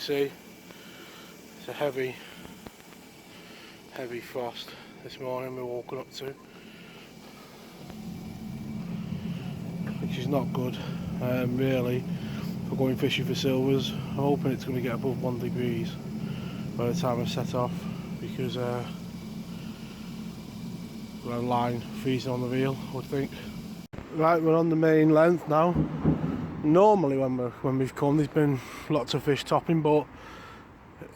see, it's a heavy frost this morning we're walking up to, which is not good really for going fishing for silvers. I'm hoping it's going to get above 1 degree by the time I set off, because we're on line freezing on the reel, I would think. Right, we're on the main length now. Normally when we've come there's been lots of fish topping, but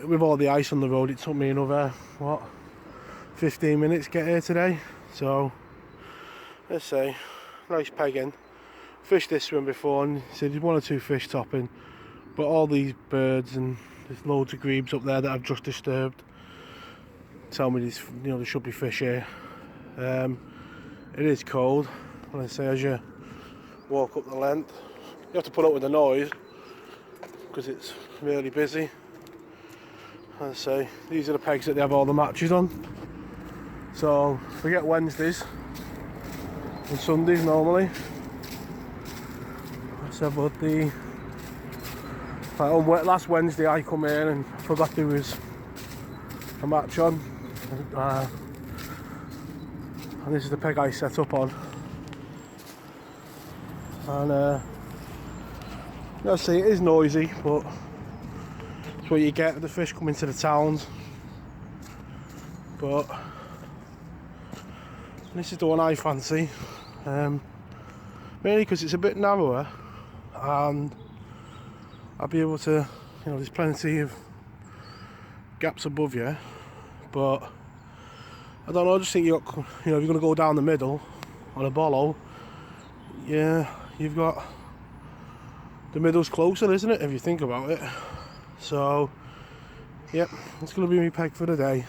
with all the ice on the road it took me another, what, 15 minutes to get here today. So let's say, nice pegging. Fished this one before and said there's 1 or 2 fish topping, but all these birds and there's loads of grebes up there that I've just disturbed tell me there's, there should be fish here. It is cold, and I say as you walk up the length you have to put up with the noise because it's really busy. As I say, these are the pegs that they have all the matches on. So forget Wednesdays and Sundays normally. So, but last Wednesday I come in and forgot there was a match on, and this is the peg I set up on. And let's see, it is noisy, but it's what you get with the fish coming to the towns. But this is the one I fancy, mainly because it's a bit narrower and I'll be able to, there's plenty of gaps above you, but I don't know, I just think if you're going to go down the middle on a Bolo, yeah, you've got the middle's closer, isn't it, if you think about it. So yep, it's going to be my peg for the day.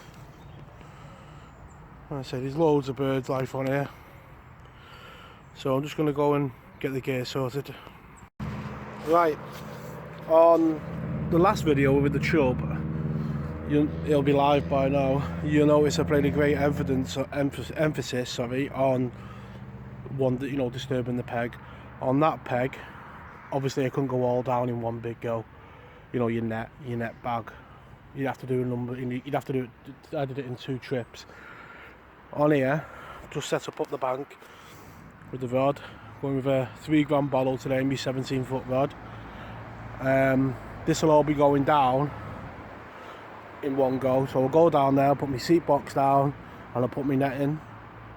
Like I say, there's loads of birds life on here, so I'm just going to go and get the gear sorted. Right, on the last video with the chub, it'll be live by now, you'll notice I played a great emphasis on one that, disturbing the peg. On that peg, obviously I couldn't go all down in one big go. Your net bag, you'd have to do a number, you'd have to do it, I did it in 2 trips. On here, just set up the bank with the rod, going with a 3 gram Bolo today, my 17-foot rod. This will all be going down in one go, so I'll go down there, put my seat box down, and I'll put my net in.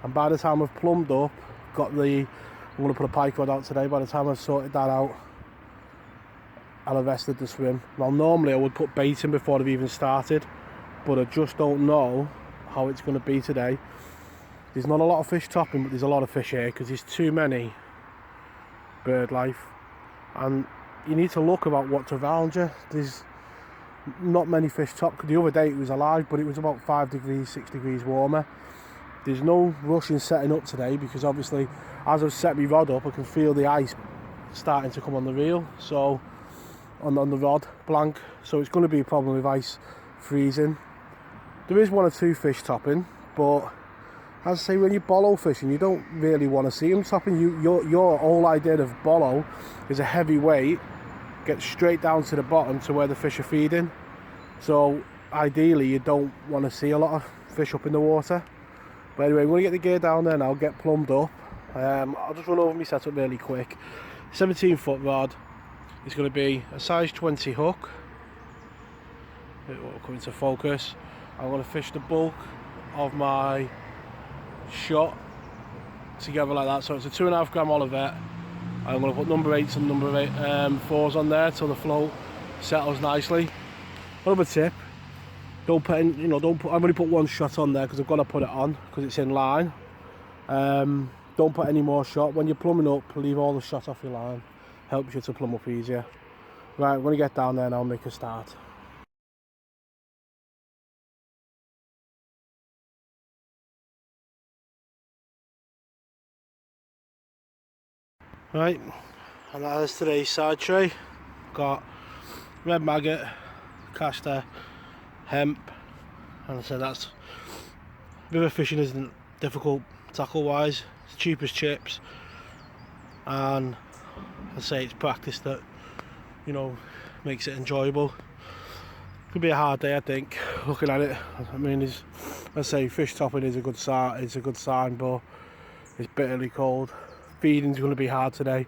And by the time I've plumbed up, I'm going to put a pike rod out today. By the time I've sorted that out, I'll have rested the swim. Now normally I would put bait in before I've even started, but I just don't know how it's going to be today. There's not a lot of fish topping, but there's a lot of fish here because there's too many bird life, and you need to look about what's around you. There's not many fish top. The other day it was alive, but it was about 5 degrees, 6 degrees warmer. There's no rush in setting up today because obviously as I've set my rod up I can feel the ice starting to come on the reel, so on the rod blank, so it's going to be a problem with ice freezing. There is 1 or 2 fish topping, but as I say, when you're Bolo fishing you don't really want to see them topping. Your whole idea of Bolo is a heavy weight gets straight down to the bottom to where the fish are feeding, so ideally you don't want to see a lot of fish up in the water. But anyway, I'm going to get the gear down there now, get plumbed up. I'll just run over my setup really quick. 17-foot rod. It's going to be a size 20 hook. It will come into focus. I'm going to fish the bulk of my shot together like that. So it's a 2.5 gram Olivet. I'm going to put number 8s and number 4s on there till the float settles nicely. Another tip: don't put in, I've only put 1 shot on there because I've got to put it on because it's in line. Don't put any more shot. When you're plumbing up, leave all the shot off your line. Helps you to plumb up easier. Right, I'm going to get down there now and make a start. Right, and that is today's side tray. Got red maggot, caster, hemp, and I said that's river fishing isn't difficult tackle wise. It's cheap as chips, and I say it's practice that makes it enjoyable. Could be a hard day, I think, looking at it. I mean, let's say fish topping is a good sign. It's a good sign, but it's bitterly cold. Feeding's going to be hard today.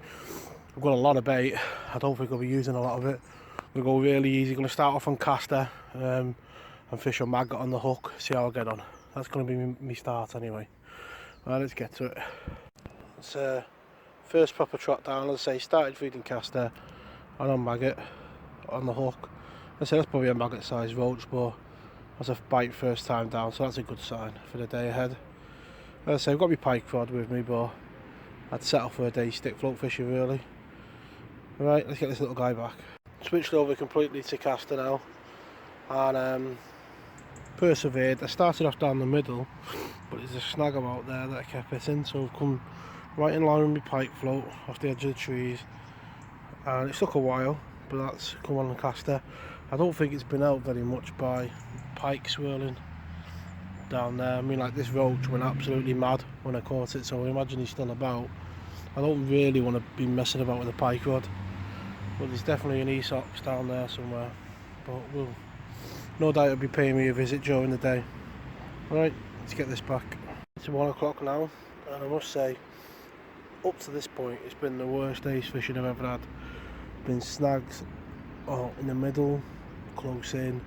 I've got a lot of bait. I don't think I'll be using a lot of it. We'll go really easy. Going to start off on caster and fish on maggot on the hook. See how I get on. That's going to be my start anyway. Right, let's get to it. It's first proper trot down. As I say, started feeding caster and on maggot on the hook. I say that's probably a maggot sized roach, but that's a bite first time down, so that's a good sign for the day ahead. As I say, I've got my pike rod with me, but I'd settle for a day stick float fishing really. Right, let's get this little guy back. Switched over completely to caster now and persevered. I started off down the middle, but there's a snag about there that I kept hitting, so I've come right in line with my pike float off the edge of the trees, and it took a while, but that's come on the caster. I don't think it's been out very much by pike swirling down there. I mean, like, this roach went absolutely mad when I caught it, so I imagine he's still about. I don't really want to be messing about with a pike rod, but there's definitely an Esox down there somewhere, but we'll no doubt it'll be paying me a visit during the day. Right, let's get this back. It's 1 o'clock now, and I must say, up to this point, it's been the worst day's fishing I've ever had. Been snags in the middle, close in.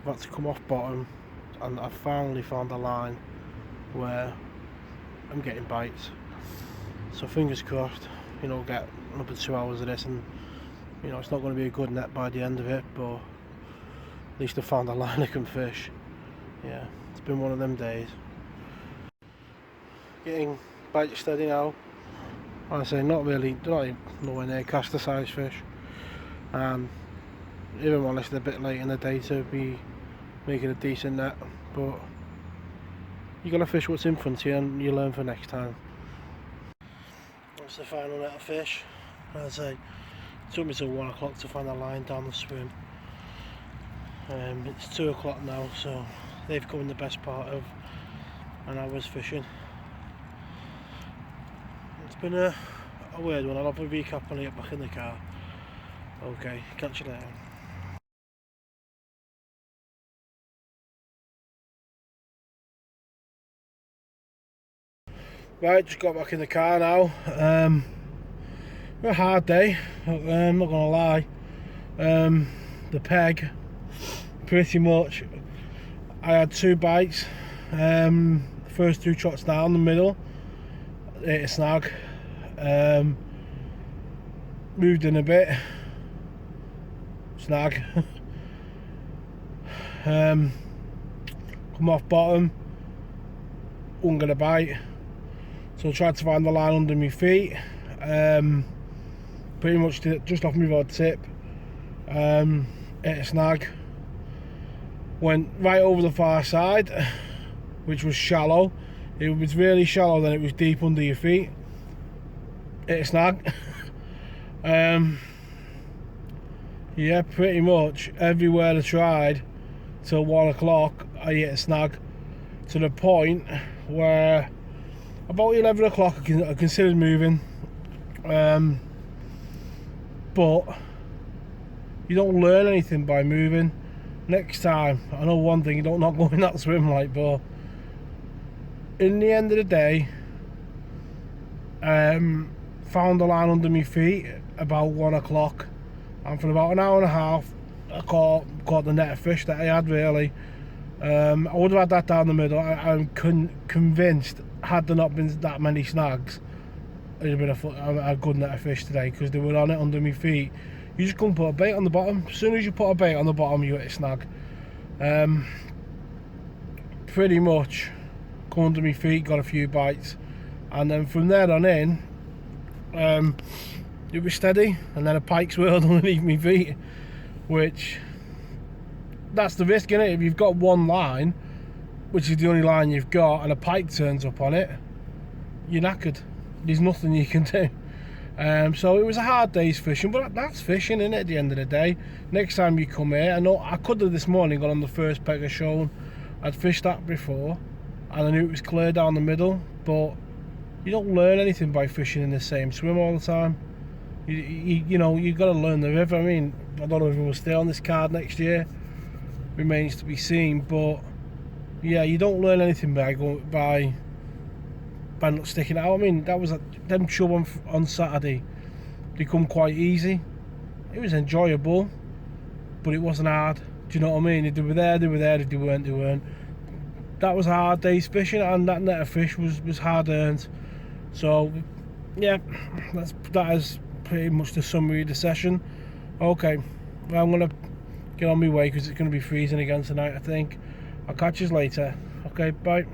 I've had to come off bottom, and I finally found a line where I'm getting bites. So fingers crossed, you know, get another 2 hours of this, and you know, it's not going to be a good net by the end of it, but at least I found a line I can fish. Yeah, it's been one of them days. Getting bite steady now. I say not really, not nowhere near caster size fish, and if I'm honest, a bit late in the day to be making a decent net, but you got to fish what's in front of you and you learn for next time. That's the final net of fish. As I say, it took me till 1 o'clock to find a line down the swim. It's 2 o'clock now, so they've come in the best part of an hour's fishing. It's been a weird one. I'll have a recap when I get back in the car. Okay, catch you later. Right, just got back in the car now. A hard day, I'm not gonna lie. The peg, pretty much, I had 2 bites. The first 2 trots down the middle, ate a snag. Moved in a bit, snag. Come off bottom, wouldn't get a bite, so I tried to find the line under my feet. Pretty much just off my rod tip. Hit a snag, went right over the far side, which was shallow. It was really shallow, then it was deep under your feet. Hit a snag. Yeah, pretty much everywhere I tried till 1 o'clock I hit a snag, to the point where about 11 o'clock I considered moving, but you don't learn anything by moving. Next time, I know one thing, you don't not go in that swim, like, but in the end of the day, found the line under my feet about 1 o'clock, and for about an hour and a half I caught the net of fish that I had really. I would have had that down the middle. I'm convinced, had there not been that many snags, it'd have been a good net of fish today, because they were on it under my feet. You just come put a bait on the bottom. As soon as you put a bait on the bottom, you hit a snag. Pretty much come under my feet, got a few bites, and then from there on in, it was steady, and then a pike swirled underneath my feet, which, that's the risk, innit? If you've got one line, which is the only line you've got, and a pike turns up on it, you're knackered. There's nothing you can do. So it was a hard day's fishing, but that's fishing, innit, at the end of the day. Next time you come here, I know I could have this morning gone on the first peg I shown. I'd fished that before, and I knew it was clear down the middle, but you don't learn anything by fishing in the same swim all the time. You know, you've got to learn the river. I mean, I don't know if we'll stay on this card next year, remains to be seen. But yeah, you don't learn anything by not sticking it out. I mean, that was them chub on Saturday. They come quite easy. It was enjoyable, but it wasn't hard. Do you know what I mean? If they were there, they were there. If they weren't, they weren't. That was a hard day's fishing, and that net of fish was hard earned. So yeah, that is pretty much the summary of the session. Okay, well, I'm gonna get on my way because it's gonna be freezing again tonight, I think. I'll catch you later. Okay, bye.